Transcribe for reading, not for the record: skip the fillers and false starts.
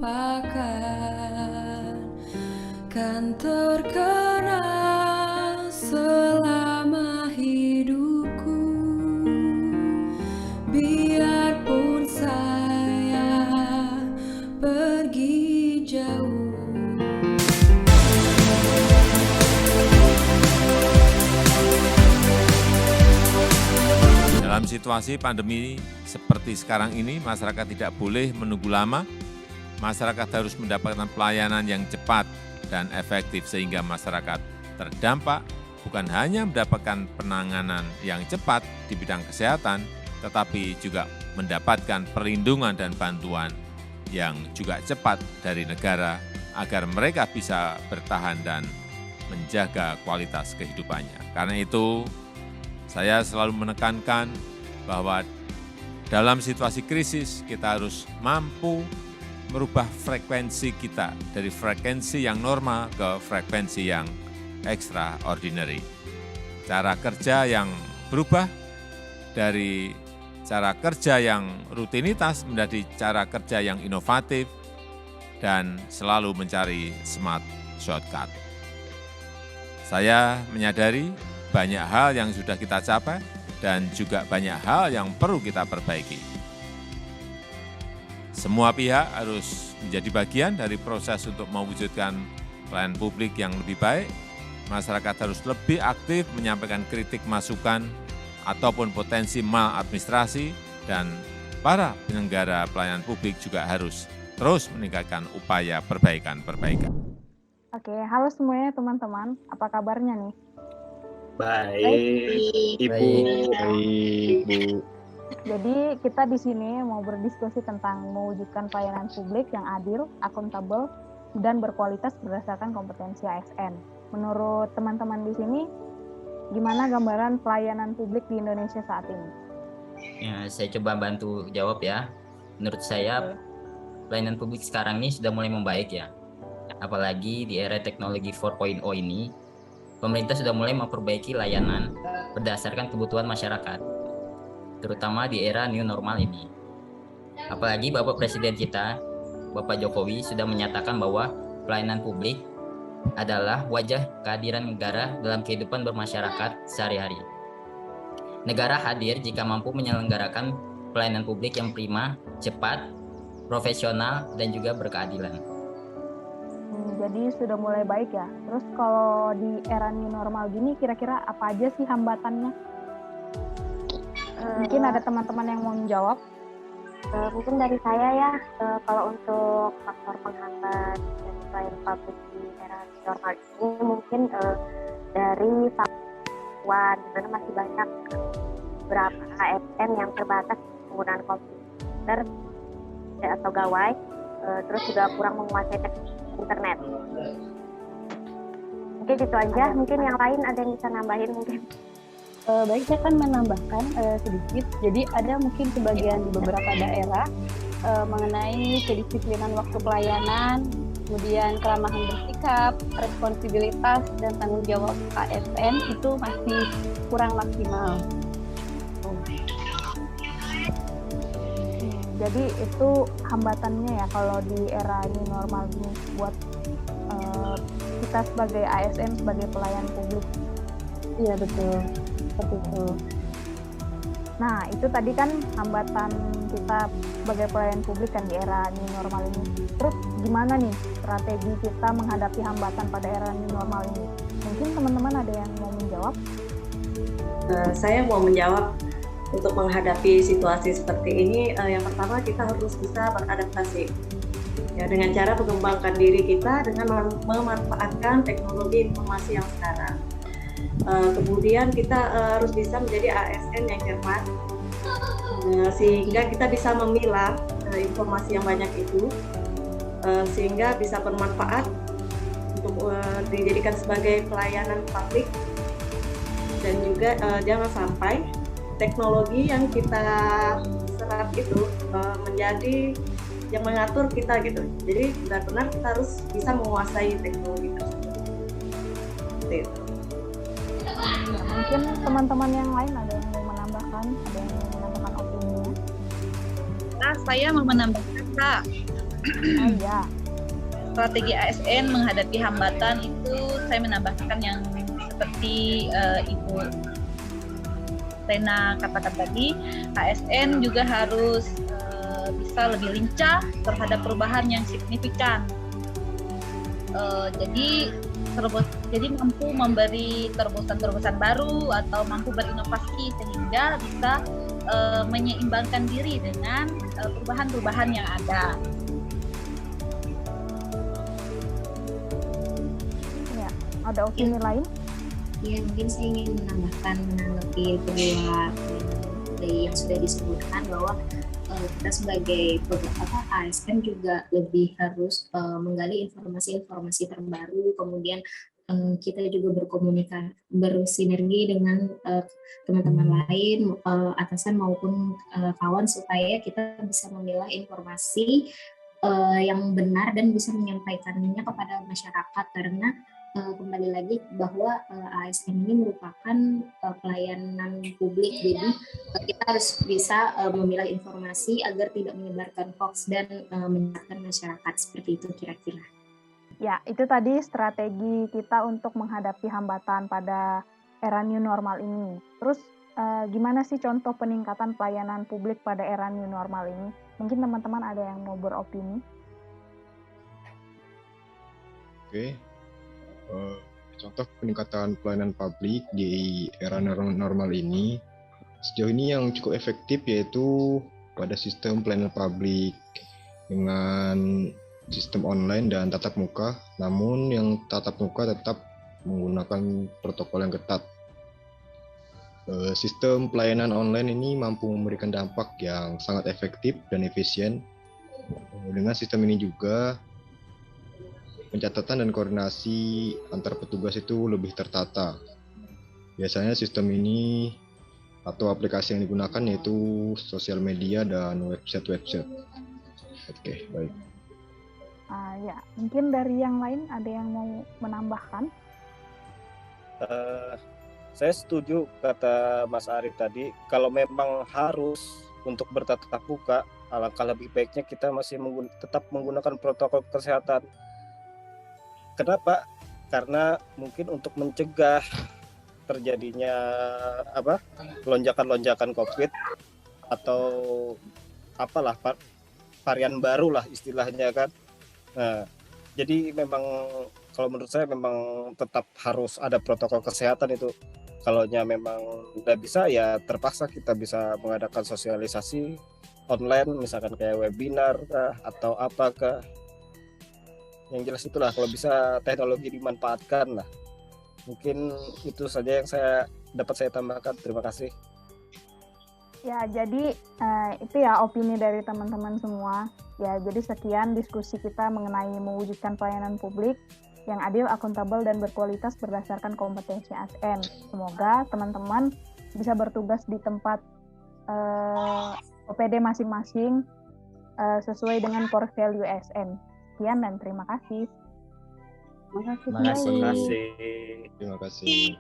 lupakan, kan terkenang selama hidupku, biarpun saya pergi jauh. Dalam situasi pandemi seperti sekarang ini, masyarakat tidak boleh menunggu lama. Masyarakat harus mendapatkan pelayanan yang cepat dan efektif sehingga masyarakat terdampak bukan hanya mendapatkan penanganan yang cepat di bidang kesehatan, tetapi juga mendapatkan perlindungan dan bantuan yang juga cepat dari negara agar mereka bisa bertahan dan menjaga kualitas kehidupannya. Karena itu, saya selalu menekankan bahwa dalam situasi krisis kita harus mampu merubah frekuensi kita dari frekuensi yang normal ke frekuensi yang extraordinary. Cara kerja yang berubah dari cara kerja yang rutinitas menjadi cara kerja yang inovatif dan selalu mencari smart shortcut. Saya menyadari banyak hal yang sudah kita capai dan juga banyak hal yang perlu kita perbaiki. Semua pihak harus menjadi bagian dari proses untuk mewujudkan pelayanan publik yang lebih baik. Masyarakat harus lebih aktif menyampaikan kritik, masukan, ataupun potensi maladministrasi, dan para penyelenggara pelayanan publik juga harus terus meningkatkan upaya perbaikan-perbaikan. Oke, halo semuanya teman-teman, apa kabarnya nih? Baik, Ibu. Baik, Bu. Jadi kita di sini mau berdiskusi tentang mewujudkan pelayanan publik yang adil, akuntabel, dan berkualitas berdasarkan kompetensi ASN. Menurut teman-teman di sini, gimana gambaran pelayanan publik di Indonesia saat ini? Ya, saya coba bantu jawab ya. Menurut saya, pelayanan publik sekarang ini sudah mulai membaik ya. Apalagi di era teknologi 4.0 ini, pemerintah sudah mulai memperbaiki layanan berdasarkan kebutuhan masyarakat, terutama di era new normal ini. Apalagi Bapak Presiden kita, Bapak Jokowi, sudah menyatakan bahwa pelayanan publik adalah wajah kehadiran negara dalam kehidupan bermasyarakat sehari-hari. Negara hadir jika mampu menyelenggarakan pelayanan publik yang prima, cepat, profesional, dan juga berkeadilan. Jadi sudah mulai baik ya. Terus kalau di era new normal gini, kira-kira apa aja sih hambatannya? Mungkin ada teman-teman yang mau menjawab. Mungkin dari saya ya, kalau untuk faktor penghambat dan pelayanan publik di era new normal ini mungkin dari faktor di mana masih banyak beberapa ASN yang terbatas penggunaan komputer atau gawai, terus juga kurang menguasai teknik internet. Mungkin itu aja, mungkin yang lain ada yang bisa nambahin mungkin. Baik, saya akan menambahkan sedikit. Jadi ada mungkin sebagian di beberapa daerah mengenai kedisiplinan waktu pelayanan, kemudian keramahan bersikap, responsibilitas, dan tanggung jawab ASN itu masih kurang maksimal. Jadi itu hambatannya ya kalau di era new normal ini buat kita sebagai ASN, sebagai pelayan publik. Iya betul, seperti itu. Nah itu tadi kan hambatan kita sebagai pelayan publik kan di era new normal ini. Terus gimana nih strategi kita menghadapi hambatan pada era new normal ini? Mungkin teman-teman ada yang mau menjawab? Saya mau menjawab. Untuk menghadapi situasi seperti ini, yang pertama kita harus bisa beradaptasi ya, dengan cara mengembangkan diri kita dengan memanfaatkan teknologi informasi yang sekarang. Kemudian kita harus bisa menjadi ASN yang cermat, sehingga kita bisa memilah informasi yang banyak itu, sehingga bisa bermanfaat untuk dijadikan sebagai pelayanan publik, dan juga jangan sampai teknologi yang kita serap itu menjadi yang mengatur kita gitu. Jadi benar-benar kita harus bisa menguasai teknologi tersebut. Seperti itu. Mungkin teman-teman yang lain ada yang mau menambahkan, ada yang mau menambahkan opininya? Saya mau menambahkan, Kak. Oh iya. Strategi ASN menghadapi hambatan itu saya menambahkan yang seperti Ibu Lena katakan tadi, ASN juga harus bisa lebih lincah terhadap perubahan yang signifikan. Jadi mampu memberi terobosan-terobosan baru atau mampu berinovasi sehingga bisa menyeimbangkan diri dengan perubahan-perubahan yang ada. Ya, ada opini lain? Ya, mungkin saya ingin menambahkan menanggapi kedua yang sudah disebutkan bahwa kita sebagai ASN juga lebih harus menggali informasi-informasi terbaru, kemudian kita juga bersinergi dengan teman-teman lain, atasan maupun kawan, supaya kita bisa memilah informasi yang benar dan bisa menyampaikannya kepada masyarakat, karena kembali lagi bahwa ASN ini merupakan pelayanan publik, jadi kita harus bisa memilah informasi agar tidak menyebarkan hoax dan menyesatkan masyarakat, seperti itu kira-kira. Ya, itu tadi strategi kita untuk menghadapi hambatan pada era new normal ini. Terus gimana sih contoh peningkatan pelayanan publik pada era new normal ini? Mungkin teman-teman ada yang mau beropini? Oke. Contoh peningkatan pelayanan publik di era normal ini, sejauh ini yang cukup efektif yaitu pada sistem pelayanan publik dengan sistem online dan tatap muka, namun yang tatap muka tetap menggunakan protokol yang ketat. Sistem pelayanan online ini mampu memberikan dampak yang sangat efektif dan efisien. Dengan sistem ini juga pencatatan dan koordinasi antar petugas itu lebih tertata. Biasanya sistem ini atau aplikasi yang digunakan yaitu sosial media dan website. Oke, baik. Ya, mungkin dari yang lain ada yang mau menambahkan? Saya setuju kata Mas Arief tadi, kalau memang harus untuk bertatap muka, alangkah lebih baiknya kita masih tetap menggunakan protokol kesehatan. Kenapa? Karena mungkin untuk mencegah terjadinya lonjakan-lonjakan COVID atau apalah varian baru lah istilahnya kan. Nah, jadi memang kalau menurut saya memang tetap harus ada protokol kesehatan itu. Kalau memang tidak bisa, ya terpaksa kita bisa mengadakan sosialisasi online, misalkan kayak webinar atau apakah. Yang jelas itulah, kalau bisa teknologi dimanfaatkan lah. Mungkin itu saja yang dapat saya tambahkan. Terima kasih. Ya, jadi itu ya opini dari teman-teman semua. Ya, jadi sekian diskusi kita mengenai mewujudkan pelayanan publik yang adil, akuntabel, dan berkualitas berdasarkan kompetensi ASN. Semoga teman-teman bisa bertugas di tempat OPD masing-masing sesuai dengan core value ASN. Sekian dan terima kasih. Terima kasih. Terima kasih.